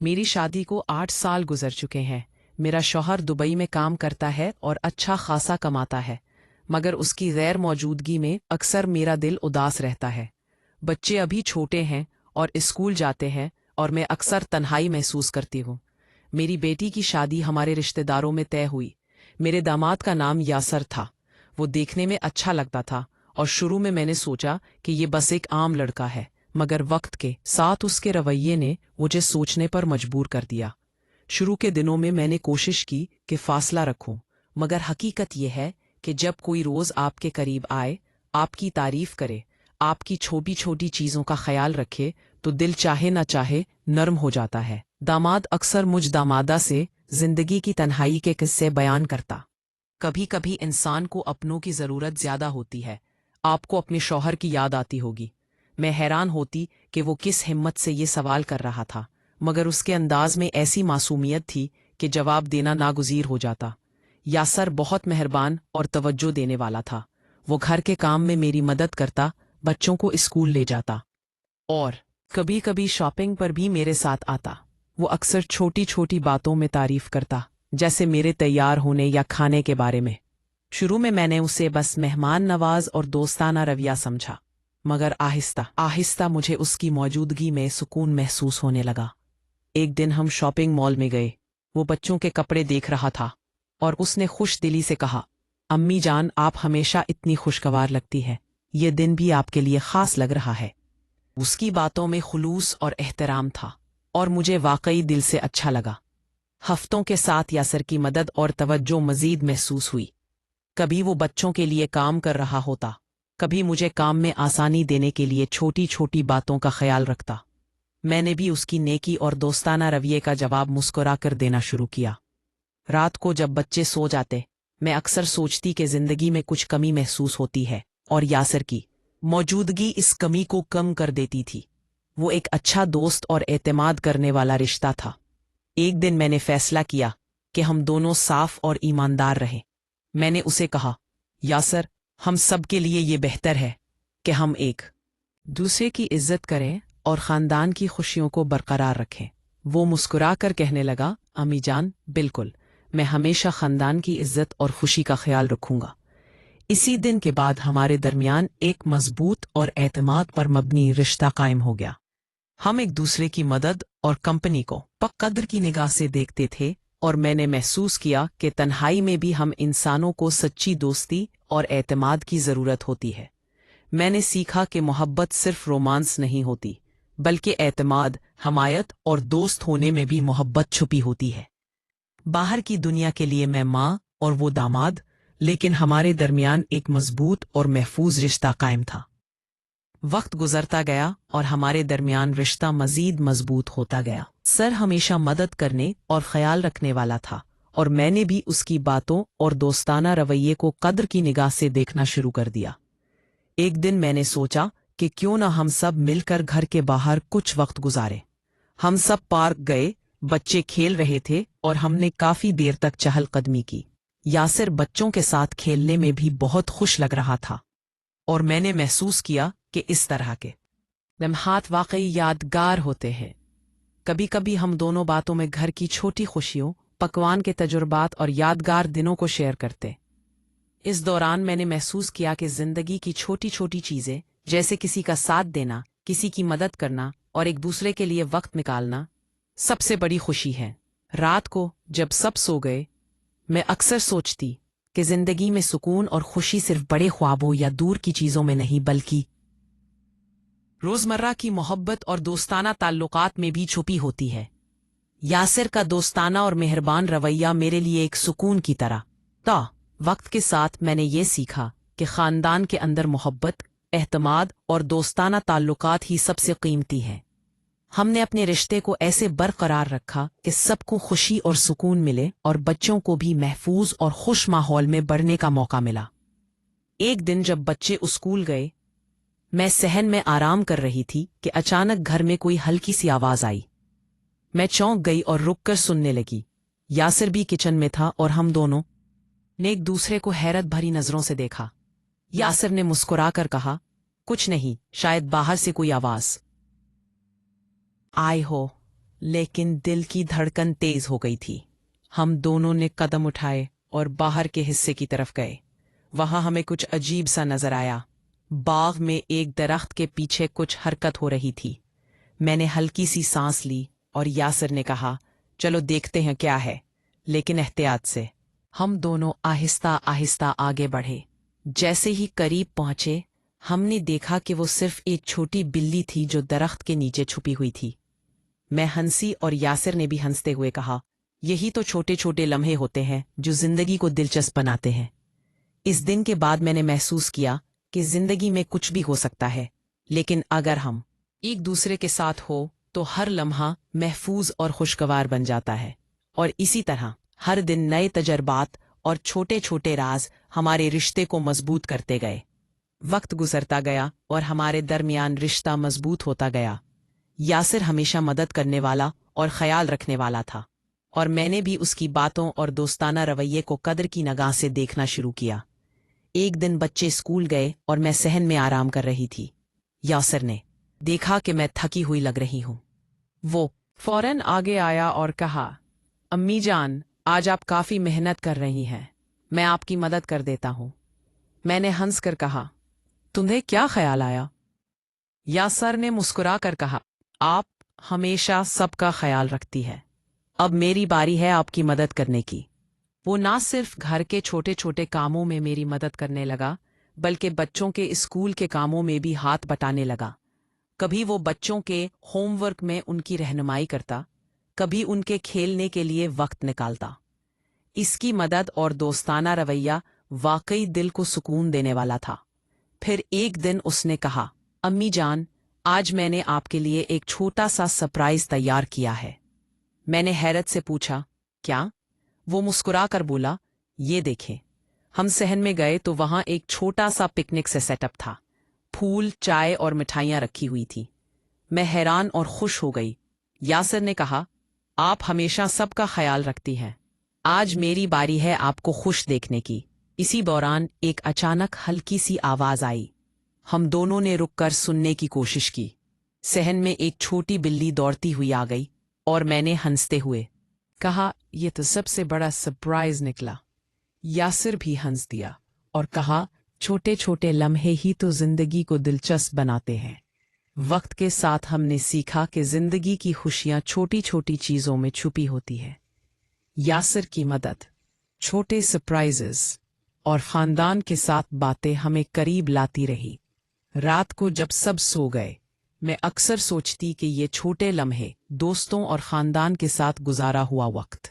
मेरी शादी को 8 साल गुजर चुके हैं। मेरा शौहर दुबई में काम करता है और अच्छा खासा कमाता है, मगर उसकी गैर मौजूदगी में अक्सर मेरा दिल उदास रहता है। बच्चे अभी छोटे हैं और स्कूल जाते हैं और मैं अक्सर तन्हाई महसूस करती हूँ। मेरी बेटी की शादी हमारे रिश्तेदारों में तय हुई। मेरे दामाद का नाम यासर था। वो देखने में अच्छा लगता था और शुरू में मैंने सोचा कि ये बस एक आम लड़का है, मगर वक्त के साथ उसके रवैये ने मुझे सोचने पर मजबूर कर दिया। शुरू के दिनों में मैंने कोशिश की कि फासला रखूं, मगर हकीकत यह है कि जब कोई रोज आपके करीब आए, आपकी तारीफ करे, आपकी छोटी छोटी चीजों का ख्याल रखे, तो दिल चाहे न चाहे नर्म हो जाता है। दामाद अक्सर मुझ दामादा से जिंदगी की तन्हाई के किस्से बयान करता। कभी कभी इंसान को अपनों की जरूरत ज्यादा होती है। आपको अपने शौहर की याद आती होगी। मैं हैरान होती कि वो किस हिम्मत से ये सवाल कर रहा था, मगर उसके अंदाज में ऐसी मासूमियत थी कि जवाब देना नागुज़ीर हो जाता। यासर बहुत मेहरबान और तवज्जो देने वाला था। वो घर के काम में मेरी मदद करता, बच्चों को स्कूल ले जाता और कभी कभी शॉपिंग पर भी मेरे साथ आता। वो अक्सर छोटी छोटी बातों में तारीफ करता, जैसे मेरे तैयार होने या खाने के बारे में। शुरू में मैंने उसे बस मेहमान नवाज और दोस्ताना रवैया समझा, मगर आहिस्ता आहिस्ता मुझे उसकी मौजूदगी में सुकून महसूस होने लगा। एक दिन हम शॉपिंग मॉल में गए। वो बच्चों के कपड़े देख रहा था और उसने खुश दिली से कहा, अम्मी जान, आप हमेशा इतनी खुशगवार लगती है। ये दिन भी आपके लिए खास लग रहा है। उसकी बातों में खुलूस और एहतराम था और मुझे वाकई दिल से अच्छा लगा। हफ्तों के साथ यासर की मदद और तवज्जो मजीद महसूस हुई। कभी वो बच्चों के लिए काम कर रहा होता, कभी मुझे काम में आसानी देने के लिए छोटी छोटी बातों का ख्याल रखता। मैंने भी उसकी नेकी और दोस्ताना रवैये का जवाब मुस्कुरा कर देना शुरू किया। रात को जब बच्चे सो जाते, मैं अक्सर सोचती कि जिंदगी में कुछ कमी महसूस होती है, और यासर की मौजूदगी इस कमी को कम कर देती थी। वो एक अच्छा दोस्त और एतमाद करने वाला रिश्ता था। एक दिन मैंने फैसला किया कि हम दोनों साफ और ईमानदार रहें। मैंने उसे कहा, यासर, हम सब के लिए ये बेहतर है कि हम एक दूसरे की इज्जत करें और खानदान की खुशियों को बरकरार रखें। वो मुस्कुरा कर कहने लगा, अम्मी जान, बिल्कुल, मैं हमेशा खानदान की इज्जत और खुशी का ख्याल रखूंगा। इसी दिन के बाद हमारे दरमियान एक मजबूत और एतमाद पर मबनी रिश्ता कायम हो गया। हम एक दूसरे की मदद और कंपनी को कद्र की निगाह से देखते थे, और मैंने महसूस किया कि तन्हाई में भी हम इंसानों को सच्ची दोस्ती और एतमाद की ज़रूरत होती है। मैंने सीखा कि मोहब्बत सिर्फ रोमांस नहीं होती, बल्कि एतमाद, हमायत और दोस्त होने में भी मोहब्बत छुपी होती है। बाहर की दुनिया के लिए मैं माँ और वो दामाद, लेकिन हमारे दरमियान एक मजबूत और महफूज रिश्ता कायम था। वक्त गुजरता गया और हमारे दरमियान रिश्ता मजीद मजबूत होता गया। सर हमेशा मदद करने और ख्याल रखने वाला था, और मैंने भी उसकी बातों और दोस्ताना रवैये को कद्र की निगाह से देखना शुरू कर दिया। एक दिन मैंने सोचा कि क्यों न हम सब मिलकर घर के बाहर कुछ वक्त गुजारे। हम सब पार्क गए, बच्चे खेल रहे थे और हमने काफी देर तक चहलकदमी की। यासिर बच्चों के साथ खेलने में भी बहुत खुश लग रहा था, और मैंने महसूस किया कि इस तरह के लम्हात वाकई यादगार होते हैं। कभी कभी हम दोनों बातों में घर की छोटी खुशियों, पकवान के तजुर्बात और यादगार दिनों को शेयर करते। इस दौरान मैंने महसूस किया कि जिंदगी की छोटी छोटी चीजें, जैसे किसी का साथ देना, किसी की मदद करना और एक दूसरे के लिए वक्त निकालना, सबसे बड़ी खुशी है। रात को जब सब सो गए, मैं अक्सर सोचती कि जिंदगी में सुकून और खुशी सिर्फ बड़े ख्वाबों या दूर की चीजों में नहीं, बल्कि रोजमर्रा की मोहब्बत और दोस्ताना ताल्लुकात में भी छुपी होती है। यासिर का दोस्ताना और मेहरबान रवैया मेरे लिए एक सुकून की तरह था। वक्त के साथ मैंने ये सीखा कि खानदान के अंदर मोहब्बत, एहतमाद और दोस्ताना ताल्लुकात ही सबसे कीमती हैं। हमने अपने रिश्ते को ऐसे बरकरार रखा कि सबको खुशी और सुकून मिले, और बच्चों को भी महफूज और खुश माहौल में बढ़ने का मौका मिला। एक दिन जब बच्चे स्कूल गए, मैं सहन में आराम कर रही थी कि अचानक घर में कोई हल्की सी आवाज आई। मैं चौंक गई और रुककर सुनने लगी। यासिर भी किचन में था और हम दोनों ने एक दूसरे को हैरत भरी नजरों से देखा। यासिर ने मुस्कुरा कर कहा, कुछ नहीं, शायद बाहर से कोई आवाज आई हो। لیکن دل کی دھڑکن تیز ہو گئی تھی۔ ہم دونوں نے قدم اٹھائے اور باہر کے حصے کی طرف گئے۔ وہاں ہمیں کچھ عجیب سا نظر آیا۔ باغ میں ایک درخت کے پیچھے کچھ حرکت ہو رہی تھی۔ میں نے ہلکی سی سانس لی اور یاسر نے کہا، چلو دیکھتے ہیں کیا ہے، لیکن احتیاط سے۔ ہم دونوں آہستہ آہستہ آگے بڑھے۔ جیسے ہی قریب پہنچے، ہم نے دیکھا کہ وہ صرف ایک چھوٹی بلی تھی جو درخت کے نیچے چھپی ہوئی تھی۔ میں ہنسی اور یاسر نے بھی ہنستے ہوئے کہا، یہی تو چھوٹے چھوٹے لمحے ہوتے ہیں جو زندگی کو دلچسپ بناتے ہیں۔ اس دن کے بعد میں نے محسوس کیا کہ زندگی میں کچھ بھی ہو سکتا ہے، لیکن اگر ہم ایک دوسرے کے ساتھ ہو تو ہر لمحہ محفوظ اور خوشگوار بن جاتا ہے۔ اور اسی طرح ہر دن نئے تجربات اور چھوٹے چھوٹے راز ہمارے رشتے کو مضبوط کرتے گئے۔ وقت گزرتا گیا اور ہمارے درمیان رشتہ مضبوط ہوتا گیا۔ یاسر ہمیشہ مدد کرنے والا اور خیال رکھنے والا تھا، اور میں نے بھی اس کی باتوں اور دوستانہ رویے کو قدر کی نگاہ سے دیکھنا شروع کیا۔ ایک دن بچے اسکول گئے اور میں صحن میں آرام کر رہی تھی۔ یاسر نے دیکھا کہ میں تھکی ہوئی لگ رہی ہوں۔ وہ فوراً آگے آیا اور کہا، امی جان، آج آپ کافی محنت کر رہی ہیں، میں آپ کی مدد کر دیتا ہوں۔ میں نے ہنس کر کہا، تمہیں کیا خیال آیا؟ یاسر نے مسکرا کر کہا، آپ ہمیشہ سب کا خیال رکھتی ہے، اب میری باری ہے آپ کی مدد کرنے کی۔ وہ نہ صرف گھر کے چھوٹے چھوٹے کاموں میں میری مدد کرنے لگا، بلکہ بچوں کے اسکول کے کاموں میں بھی ہاتھ بٹانے لگا۔ کبھی وہ بچوں کے ہوم ورک میں ان کی رہنمائی کرتا، کبھی ان کے کھیلنے کے لیے وقت نکالتا۔ اس کی مدد اور دوستانہ رویہ واقعی دل کو سکون دینے والا تھا۔ پھر ایک دن اس نے کہا، امی جان، آج میں نے آپ کے لیے ایک چھوٹا سا سرپرائز تیار کیا ہے۔ میں نے حیرت سے پوچھا، کیا؟ وہ مسکرا کر بولا، یہ دیکھیں۔ ہم صحن میں گئے تو وہاں ایک چھوٹا سا پکنک سے سیٹ اپ تھا۔ پھول، چائے اور مٹھائیاں رکھی ہوئی تھی۔ میں حیران اور خوش ہو گئی۔ یاسر نے کہا، آپ ہمیشہ سب کا خیال رکھتی ہیں، آج میری باری ہے آپ کو خوش دیکھنے کی۔ اسی دوران ایک اچانک ہلکی سی آواز آئی۔ ہم دونوں نے رک کر سننے کی کوشش کی۔ صحن میں ایک چھوٹی بلی دوڑتی ہوئی آ گئی اور میں نے ہنستے ہوئے کہا، یہ تو سب سے بڑا سرپرائز نکلا۔ یاسر بھی ہنس دیا اور کہا، چھوٹے چھوٹے لمحے ہی تو زندگی کو دلچسپ بناتے ہیں۔ وقت کے ساتھ ہم نے سیکھا کہ زندگی کی خوشیاں چھوٹی چھوٹی چیزوں میں چھپی ہوتی ہے۔ یاسر کی مدد، چھوٹے سرپرائزز اور خاندان کے ساتھ باتیں ہمیں قریب لاتی رہی۔ رات کو جب سب سو گئے، میں اکثر سوچتی کہ یہ چھوٹے لمحے، دوستوں اور خاندان کے ساتھ گزارا ہوا وقت